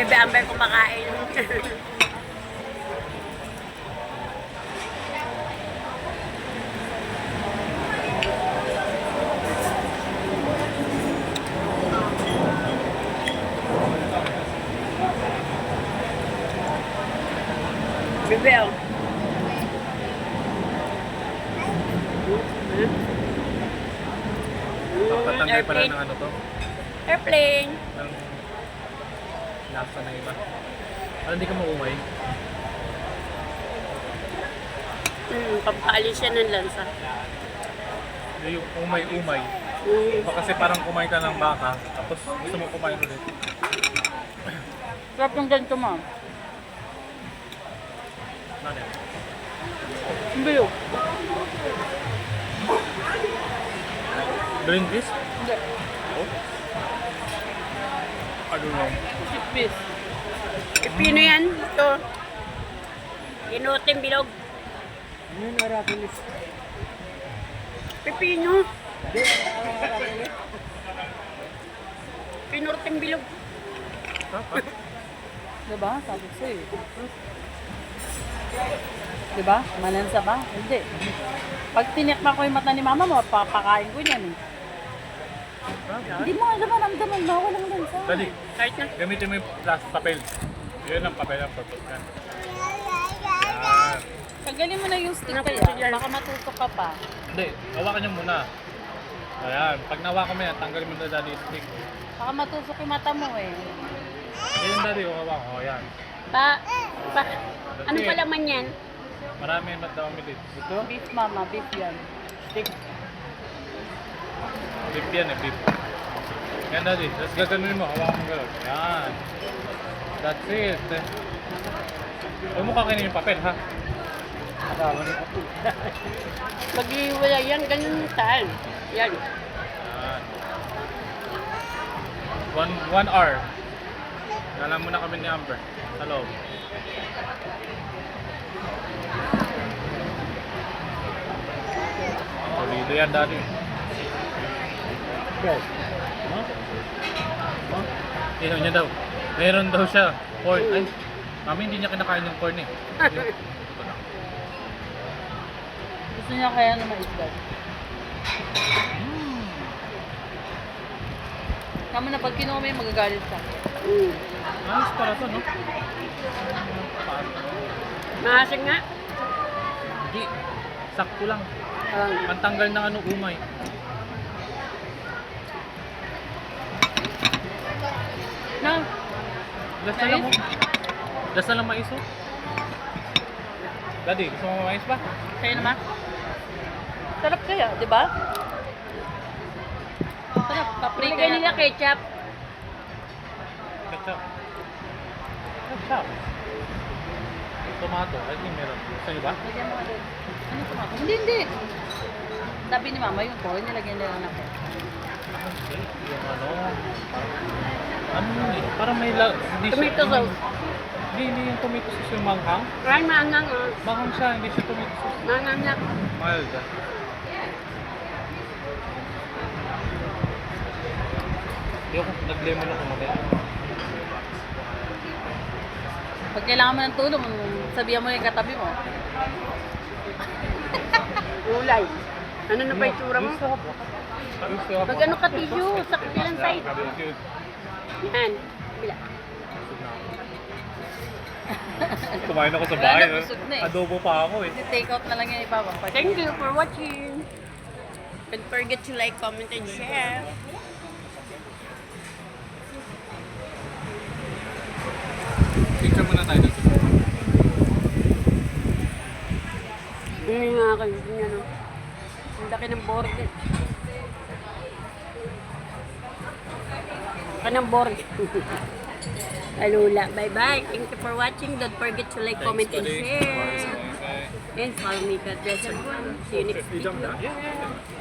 Bebe Amber kumakain. Bebe, oh. Tatangay pala ng ano to. Airplane. Ng lasa na iba. Parang hindi ka maumay. Pampaalis siya ng lansa. Yung umay-umay. Iba kasi parang kumain ka ng baka, tapos gusto mo kumain ulit. Sarap yung ganito, ma'am. Ano yan? Hindi yun. Green peas? Hindi. Oh? I don't know. Sipis. Pipino yan. Ito. Inutin bilog. Ano yung arapilis? Pipino. Pinurting bilog. Diba? Sabi ko sa'yo. Diba? Malansa ba? Hindi. Pag tinikma ko yung mata ni mama mo, papakain ko niyan eh. Hindi mo alam maramdaman ba? Walang lansa. Dali, Kahit na. gamitin mo yung papel. Yun ang papel ang purpose yan. Yan. Tanggalin mo na yung stick kaya. Baka matutok ka pa. Hindi, hawakan niyo muna. Ayan, pag nawakan mo yan, tanggalin mo na dali yung stick. Baka matusok yung mata mo eh. Ayun dali, hawakan ko. Ayan. Pa. Ano pa laman yan? Marami yung madami dito. Ito? Beef mama, beef yan. Stick. Beef yan eh, beef. Yan dali, tapos gaganunin mo, hawakan mo gano'n. Yan. That's it. Huwag mo kakainin yung papel, ha? Nakakawa ni Papu. Pag wala yan, ganun saan. Yan. Yan. 1 hour. Alam mo na kami ni Amber. Sa loob. Solido yan dati. Yes. Huh? Huh? Tingnan niya daw. Meron daw siya. Corn. Ay, mami hindi niya kinakain yung corn eh. Ito na. Gusto niya kaya na maisdag. Tama na pag kinuha mo yung magagalit ka. Ayos pala to, no? Maasim nga. Hindi. Sakto lang. Um, Pantanggal ng ano, umay. Na, Lasa lang mo. Lasa lang mais, oh. Daddy, gusto mo mais ba? kaya naman. Sarap kaya, di ba? Sarap, paprika Paprika nila ketchup. Ketchup. Ketchup. Tomato. I think meron. Gusto niyo ba? Lagyan mo ka doon. Ano tomato? Hindi, hindi. Sabi ni mama, yung corn, nilagyan nila na ko. Yung ano, ano yun eh, parang may hindi siya, Tomato sauce. Hindi yung tomato sauce yung manghang. Ryan, maangang oh. Manghang siya, hindi siya tomato sauce. Maangang na. Mild ah. Yung nag-lemon ako mamaya. Pag kailangan mo ng tulong, sabihan mo yung katabi mo. Ulay. Ano na ba itsura mo? Pag ano ka tissue, sa kabilang side. Yan. Bila. Kumain ako sa Wala bahay. na, busog na eh. Adobo pa ako eh. Take out na lang yung ibabang. Thank you for watching. Don't forget to like, comment, and share. Picture muna tayo dito. Hindi nga kayo. Hindi ano. Ang laki ng border. Kanang border. Alula. Bye-bye. Thank you for watching. Don't forget to like, comment, and share. And follow me. God bless everyone. See you next video.